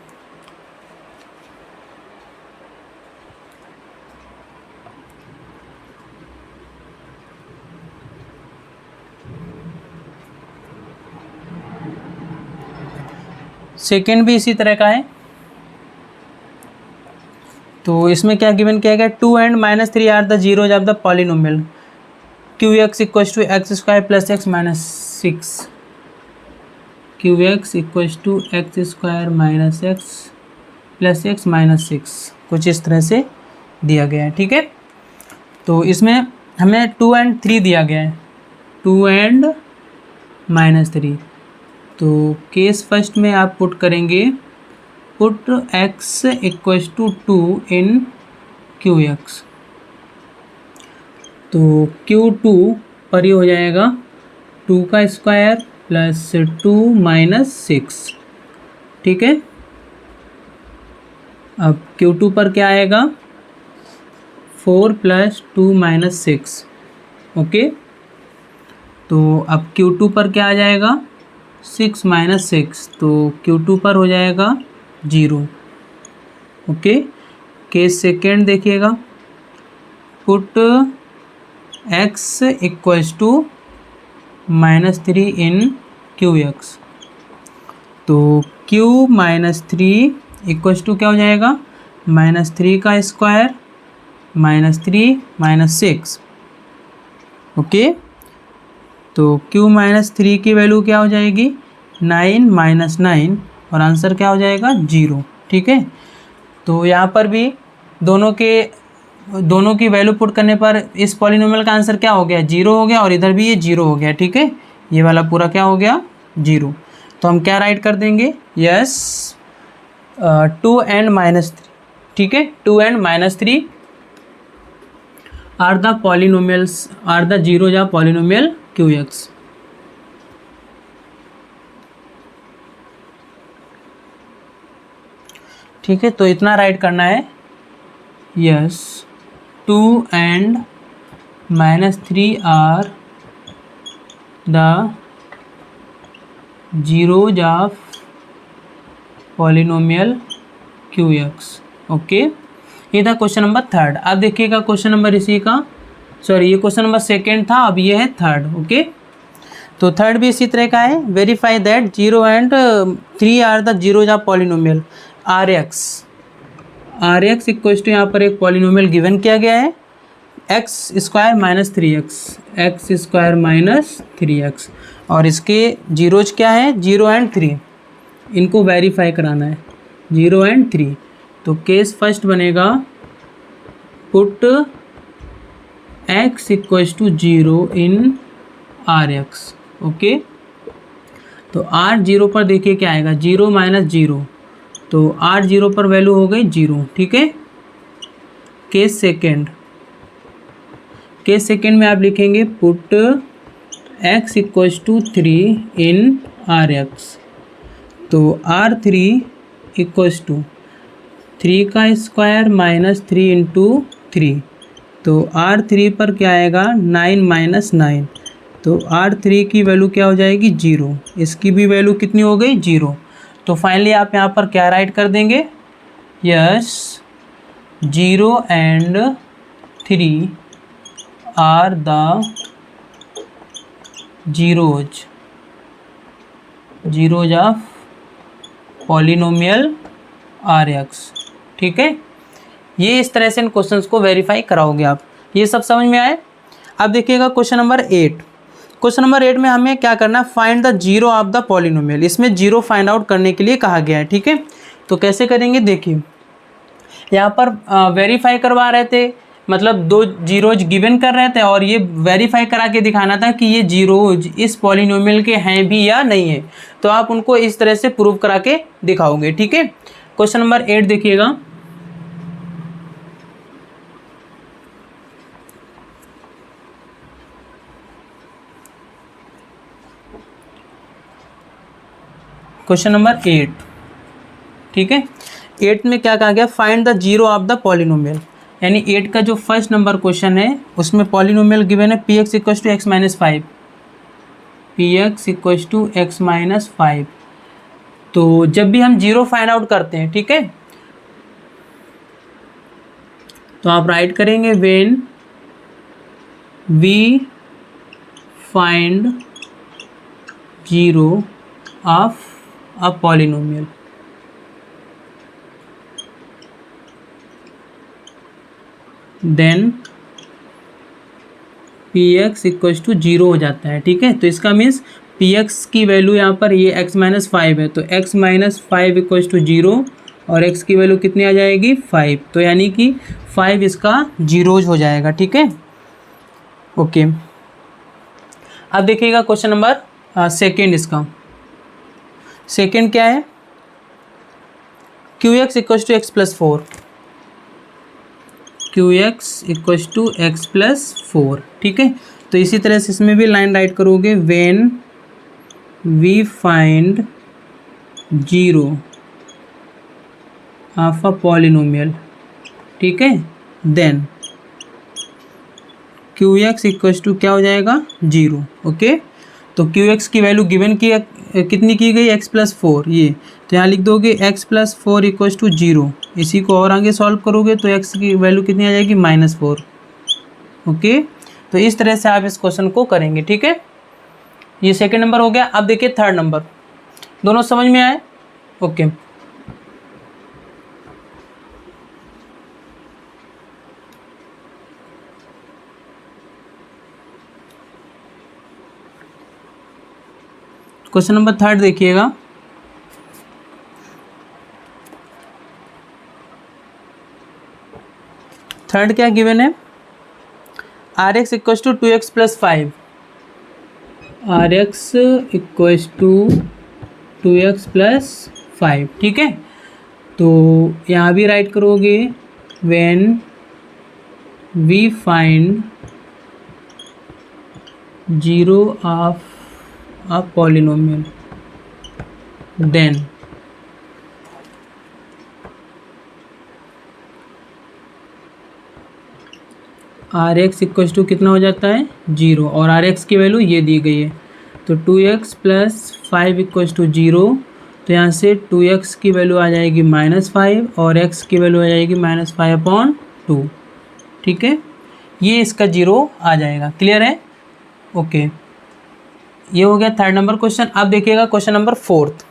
सेकेंड भी इसी तरह का है, तो इसमें क्या गिवन किया गया, 2 and -3 are the zeros of the polynomial qx equals to x² + x - 6, qx equals to x² - x + x - 6, कुछ इस तरह से दिया गया है। ठीक है, तो इसमें हमें 2 and 3 दिया गया है, 2 and -3, तो केस फर्स्ट में आप पुट करेंगे, put x equals to 2 in qx, तो Q2 और ये हो जाएगा 2 का स्क्वायर प्लस 2 माइनस 6, ठीक है। अब Q2 पर क्या आएगा, 4 प्लस 2 माइनस 6, ओके। तो अब Q2 पर क्या आ जाएगा, 6 माइनस 6, तो Q2 पर हो जाएगा 0, ओके। केस सेकेंड देखिएगा, put x equals to -3 in QX, तो Q माइनस 3 इक्वल्स टू क्या हो जाएगा, -3 का स्क्वायर -3 माइनस 6, ओके। तो Q माइनस 3 की वैल्यू क्या हो जाएगी, 9 माइनस 9, और आंसर क्या हो जाएगा, 0, ठीक है। तो यहाँ पर भी दोनों की वैल्यू पुट करने पर इस पॉलिनोमियल का आंसर क्या हो गया, 0 हो गया, और इधर भी ये 0 हो गया, ठीक है। ये वाला पूरा क्या हो गया, 0। तो हम क्या राइट कर देंगे, यस 2 and -3, ठीक है। 2 and -3 are the polynomials, are the zero या पॉलिनोमियल QX। ठीक है, तो इतना राइट करना है, yes 2 and -3 are the zeros of polynomial QX, okay. ये था क्वेश्चन नंबर थर्ड। अब देखिएगा क्वेश्चन नंबर इसी का, सॉरी ये क्वेश्चन नंबर सेकेंड था, अब ये है थर्ड, ओके। तो थर्ड भी इसी तरह का है, verify that 0 and 3 are the zeros of polynomial RX equals to, यहाँ पर एक पॉलिनोमियल गिवन किया गया है, x² - 3x, और इसके जीरोज क्या है, 0 and 3, इनको वेरीफाई कराना है, 0 and 3। तो केस फर्स्ट बनेगा, put x equals to 0 in RX, okay. तो R0 पर देखिए क्या आएगा, 0 माइनस 0, तो R0 पर वैल्यू हो गई 0, ठीक है। केस सेकेंड में आप लिखेंगे put x equals to 3 in RX, तो R3 इक्वल्स टू 3 का स्क्वायर -3 इंटू 3, तो R3 पर क्या आएगा, 9 माइनस 9, तो R3 की वैल्यू क्या हो जाएगी, 0, इसकी भी वैल्यू कितनी हो गई, 0। तो फाइनली आप यहाँ पर क्या राइट कर देंगे, yes 0 and 3 are the zeros of polynomial RX, ठीक है। ये इस तरह से इन क्वेश्चंस को वेरीफाई कराओगे आप, ये सब समझ में आए। अब देखिएगा क्वेश्चन नंबर 8। क्वेश्चन नंबर 8 में हमें क्या करना है, find the zero of the polynomial. इसमें जीरो फाइंड आउट करने के लिए कहा गया है, ठीक है। तो कैसे करेंगे, देखिए यहाँ पर वेरीफाई करवा रहे थे, मतलब 2 जीरोज गिवन कर रहे थे, और ये वेरीफाई करा के दिखाना था कि ये जीरोज इस पॉलिनोमियल के हैं भी या नहीं है। तो आप उनको इस तरह से प्रूव करा के दिखाओगे, ठीक है। क्वेश्चन नंबर 8 देखिएगा, क्वेश्चन नंबर 8, ठीक है। 8 में क्या कहा गया, find the zero of the polynomial, यानी 8 का जो फर्स्ट नंबर क्वेश्चन है उसमें पॉलिनोमियल गिवन है px equals to x minus 5, px equals to x minus 5। तो जब भी हम जीरो फाइंड आउट करते हैं, ठीक है, तो आप राइट करेंगे when we find zero of a polynomial, then px equals to 0 हो जाता है, ठीक है। तो इसका मीन्स px की वैल्यू यहाँ पर ये x माइनस 5 है, तो x माइनस 5 इक्वल्स टू 0, और x की वैल्यू कितनी आ जाएगी, 5, तो यानी कि 5 इसका जीरोज हो जाएगा, ठीक है, ओके। अब देखिएगा क्वेश्चन नंबर सेकेंड, इसका सेकेंड क्या है, qx equals to x plus 4, qx equals to x plus 4, ठीक है। तो इसी तरह से इसमें भी लाइन राइट करोगे, when we find zero of a polynomial, ठीक है, then q x equals to क्या हो जाएगा, जीरो। ओके, तो क्यू एक्स की वैल्यू गिवन की कितनी की गई, एक्स प्लस फोर, ये तो यहाँ लिख दोगे x plus four equals to zero. इसी को और आगे सॉल्व करोगे तो एक्स की वैल्यू कितनी आ जाएगी, माइनस फोर। ओके, तो इस तरह से आप इस क्वेश्चन को करेंगे, ठीक है। ये सेकंड नंबर हो गया। अब देखिए थर्ड नंबर, दोनों समझ में आए। ओके, क्वेश्चन नंबर थर्ड देखिएगा। थर्ड क्या गिवन है, r x equals to 2x plus 5, r x equals to 2x plus 5, ठीक है। तो यहाँ भी राइट करोगे, when we find zero of a polynomial, then r x equals to कितना हो जाता है, जीरो, और आर एक्स की वैल्यू ये दी गई है। तो 2x plus 5 equals to zero, तो यहाँ से 2x की वैल्यू आ जाएगी -5 और x की वैल्यू आ जाएगी -5/2, ठीक है। ये इसका जीरो आ जाएगा, क्लियर है। ओके, ये हो गया थर्ड नंबर क्वेश्चन। अब देखिएगा question number fourth.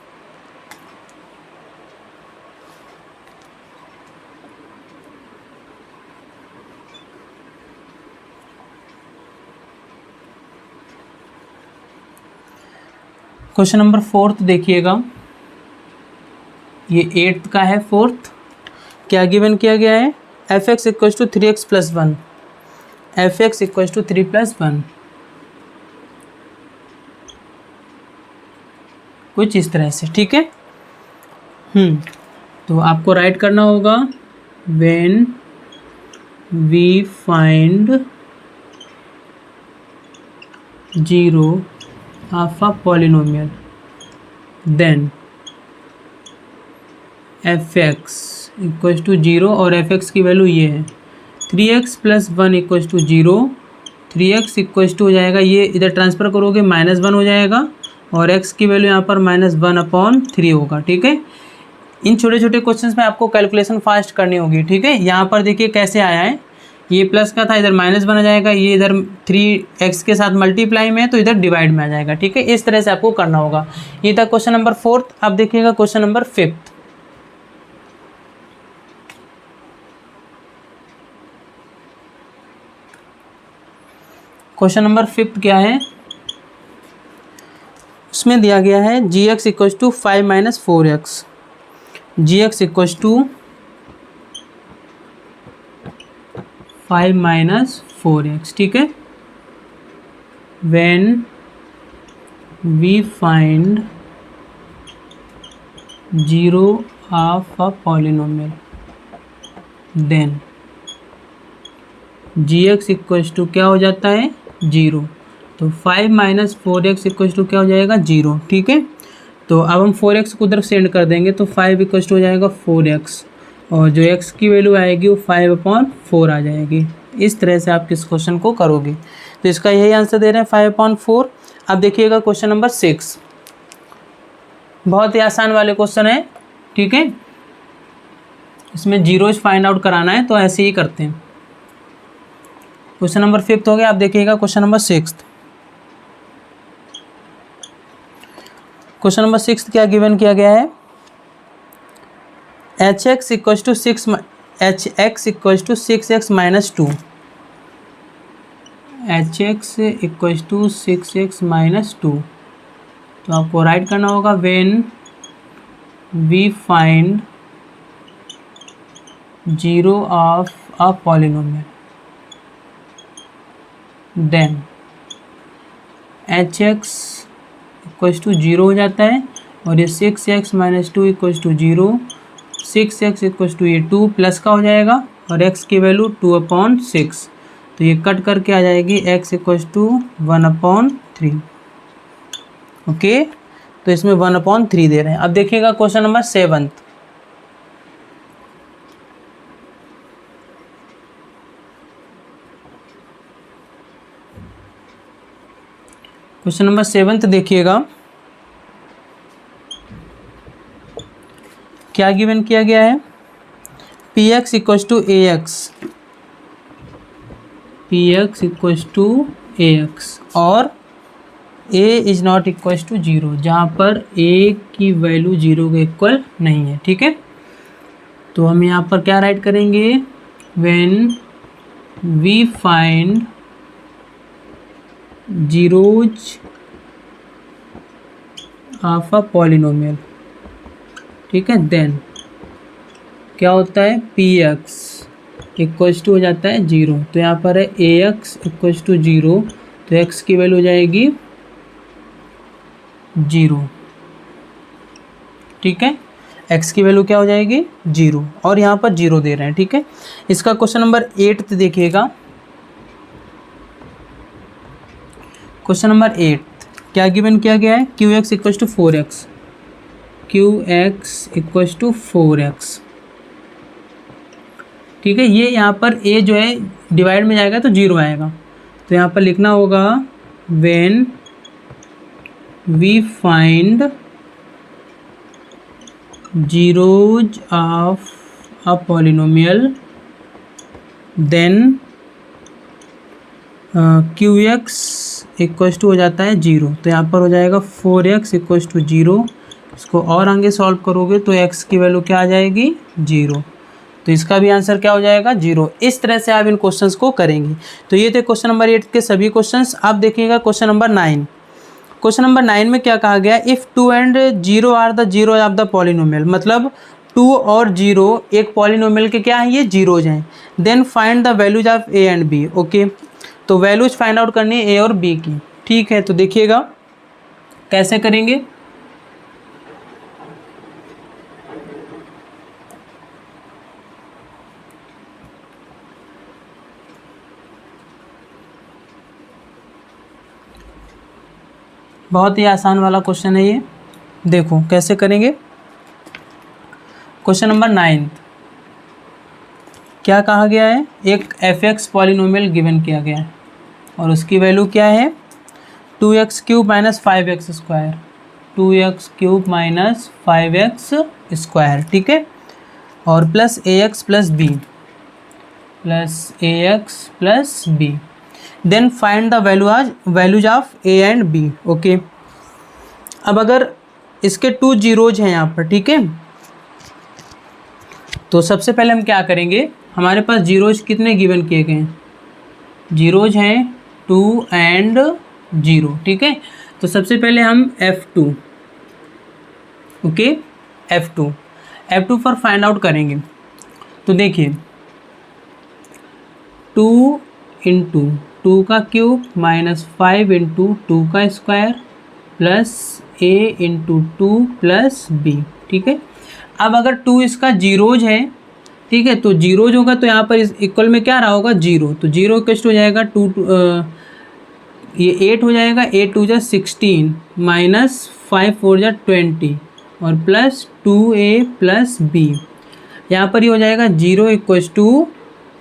Question number fourth देखिएगा, ये एट्थ का है। फोर्थ क्या गिवन किया गया है, f x equals to 3x plus 1, f x equals to 3 plus 1, कुछ इस तरह से, ठीक है। तो आपको राइट करना होगा, when we find zero of a polynomial, then f x equals to zero, और एफ एक्स की वैल्यू ये है 3x plus 1 equals to zero. 3x equals to हो जाएगा, ये इधर ट्रांसफ़र करोगे -1 हो जाएगा, और x की वैल्यू यहाँ पर -1/3 होगा, ठीक है। इन छोटे छोटे क्वेश्चंस में आपको कैलकुलेशन फास्ट करनी होगी, ठीक है। यहाँ पर देखिए कैसे आया है, ये प्लस का था, इधर -1 आ जाएगा, ये इधर 3x के साथ मल्टीप्लाई में है तो इधर डिवाइड में आ जाएगा, ठीक है। इस तरह से आपको करना होगा। ये था क्वेश्चन नंबर फोर्थ। अब देखिएगा question number fifth. Question number fifth क्या है, उसमें दिया गया है g x equals to 5 minus 4x, g x equals to 5 minus 4x, ठीक है। When we find zero of a polynomial, then g x equals to क्या हो जाता है, जीरो। तो 5 माइनस 4x इक्वल्स टू क्या हो जाएगा, जीरो, ठीक है। तो अब हम 4x को उधर सेंड कर देंगे, तो 5 इक्वल्स टू हो जाएगा 4x, और जो x की वैल्यू आएगी वो 5/4 आ जाएगी। इस तरह से आप इस क्वेश्चन को करोगे। तो इसका यही आंसर दे रहे हैं 5/4। अब देखिएगा क्वेश्चन नंबर 6, बहुत ही आसान वाले क्वेश्चन है, ठीक है। इसमें जीरोज फाइंड आउट कराना है, तो ऐसे ही करते हैं। क्वेश्चन नंबर 5 हो गया। आप देखिएगा क्वेश्चन नंबर 6। क्वेश्चन नंबर 6 क्या गिवन किया गया है, h x equals to 6x minus 2, h x equals to 6x minus 2। तो आपको राइट करना होगा, when we find zero of a polynomial, then h x equals to 0 हो जाता है, और ये 6x minus 2 equals to 0, 6x equals to ये 2 प्लस का हो जाएगा, और x की वैल्यू 2/6। तो ये कट करके आ जाएगी x इक्वल्स टू 1/3। ओके, तो इसमें 1/3 दे रहे हैं। अब देखिएगा क्वेश्चन नंबर 7। क्वेश्चन नंबर 7 देखिएगा, क्या गिवन किया गया है, px equals to ax, px equals to ax और a is not equals to 0, जहाँ पर a की वैल्यू 0 के इक्वल नहीं है। ठीक है, तो हम यहाँ पर क्या राइट करेंगे, when we find zeros of a polynomial, ठीक है, देन क्या होता है, px इक्वल्स टू हो जाता है 0। तो यहाँ पर है ax इक्वल्स टू 0, तो x की वैल्यू हो जाएगी 0। ठीक है, x की वैल्यू क्या हो जाएगी 0, और यहाँ पर 0 दे रहे हैं। ठीक है, इसका क्वेश्चन नंबर 8 देखिएगा। क्वेश्चन नंबर 8 क्या गिवन किया गया है, qx equals to 4x, qx equals to 4x। ठीक है, ये यहाँ पर a जो है डिवाइड में जाएगा तो 0 आएगा, तो यहाँ पर लिखना होगा when we find zeros of a polynomial then qx equals to हो जाता है 0, तो यहाँ पर हो जाएगा 4x इक्वल्स टू 0। इसको और आगे सॉल्व करोगे तो x की वैल्यू क्या आ जाएगी 0, तो इसका भी आंसर क्या हो जाएगा 0। इस तरह से आप इन क्वेश्चंस को करेंगे। तो ये थे क्वेश्चन नंबर 8 के सभी क्वेश्चंस। आप देखिएगा क्वेश्चन नंबर 9। क्वेश्चन नंबर 9 में क्या कहा गया, if 2 and 0 are the zero of the polynomial, मतलब 2 और 0 एक पॉलिनोमियल के क्या हैं, ये जीरोज हैं। Then find the values of a and b। Okay, तो वैल्यूज फाइंड आउट करनी है a और b की। ठीक है, तो देखिएगा कैसे करेंगे। बहुत ही आसान वाला क्वेश्चन है ये, देखो कैसे करेंगे। क्वेश्चन नंबर 9 क्या कहा गया है, एक fx पॉलिनोमियल गिवन किया गया है और उसकी वैल्यू क्या है 2x cube minus 5x square, 2x cube minus 5x square. ठीक है, और plus ax plus b, plus ax plus b। Then find the values of a and b। Okay, अब अगर इसके 2 जीरोज हैं यहाँ पर, ठीक है, तो सबसे पहले हम क्या करेंगे, हमारे पास जीरोज कितने गिवन किए गए हैं, जीरोज हैं 2 एंड 0। ठीक है, तो सबसे पहले हम f2, ओके, f2 पर फाइंड आउट करेंगे। तो देखिए 2 इंटू 2 का क्यूब माइनस 5 इंटू 2 का square plus a into 2 plus b। ठीक है, अब अगर 2 इसका जीरोज है, ठीक है, तो जीरोज होगा तो यहाँ पर इस इक्वल में क्या रहा होगा 0, तो 0 इक्वल हो जाएगा 2 ये 8 हो जाएगा, 8 2 जा 16 माइनस 5 4 जा 20 और प्लस 2a प्लस b। यहाँ पर ये हो जाएगा 0 equal to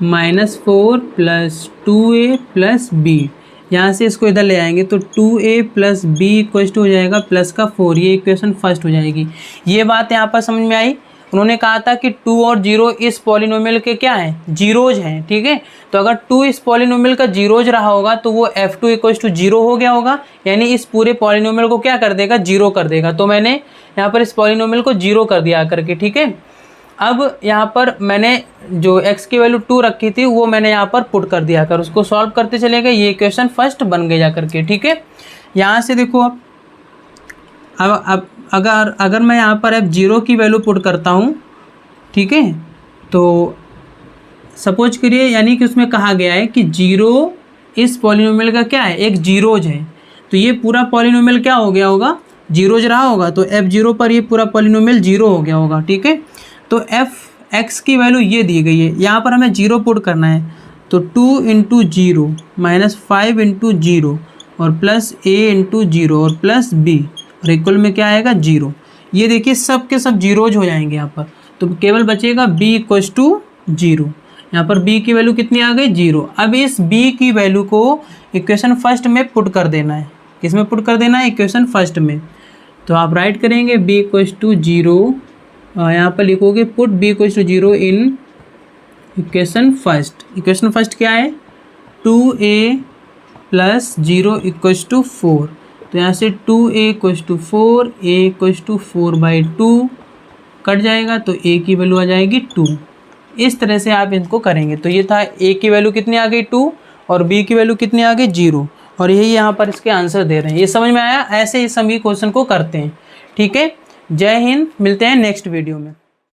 -4 plus 2a plus b। यहाँ से इसको इधर ले आएंगे तो 2a plus b equal to हो जाएगा प्लस का 4। ये इक्वेशन फर्स्ट हो जाएगी। ये बात यहाँ पर समझ में आई। उन्होंने कहा था कि 2 और 0 इस पॉलिनोमियल के क्या हैं, जीरोज हैं। ठीक है, तो अगर 2 इस पॉलिनोमियल का जीरोज रहा होगा तो वो f2 इक्वल टू 0 हो गया होगा, यानी इस पूरे पॉलिनोमियल को क्या कर देगा, 0 कर देगा। तो मैंने यहाँ पर इस पॉलिनोमियल को 0 कर दिया करके। ठीक है, अब यहाँ पर मैंने जो x की वैल्यू 2 रखी थी वो मैंने यहाँ पर पुट कर दिया कर, उसको सॉल्व करते चले गए, ये इक्वेशन फर्स्ट बन गया जा करके। ठीक है, यहाँ से देखो अब अगर मैं यहाँ पर f0 की वैल्यू पुट करता हूँ, ठीक है, तो सपोज करिए यानी कि उसमें कहा गया है कि 0 इस पॉलिनोमियल का क्या है, एक जीरोज है, तो ये पूरा पॉलिनोमियल क्या हो गया होगा, जीरोज रहा होगा, तो f0 पर ये पूरा पॉलिनोमियल 0 हो गया होगा। ठीक है, तो f(x) की वैल्यू ये दी गई है, यहाँ पर हमें 0 पुट करना है, तो 2 इंटू 0 माइनस 5 इंटू 0 और प्लस a इंटू 0 और प्लस b और इक्वल में क्या आएगा 0। ये देखिए सब के सब जीरोज हो जाएंगे यहाँ पर, तो केवल बचेगा b इक्वल्स टू 0। यहाँ पर b की वैल्यू कितनी आ गई 0। अब इस b की वैल्यू को इक्वेशन फर्स्ट में पुट कर देना है। किस में पुट कर देना है? इक्वेशन फर्स्ट में। तो आप राइट करेंगे b इक्वल्स टू 0, यहाँ पर लिखोगे put b equals to 0 in equation first. Equation first क्या है? 2a plus 0 equals to 4। तो यहाँ से 2a equals to 4, a equals to 4/2 cut जाएगा, तो a की वैल्यू आ जाएगी 2। इस तरह से आप इनको करेंगे। तो ये था a की वैल्यू कितनी आ गई 2 और b की वैल्यू कितनी आ गई 0, और यही यहाँ पर इसके आंसर दे रहे हैं। ये समझ में आया? ऐसे ही सभी क्वेश्चन को करते हैं। ठीक है, जय हिंद, मिलते हैं नेक्स्ट वीडियो में।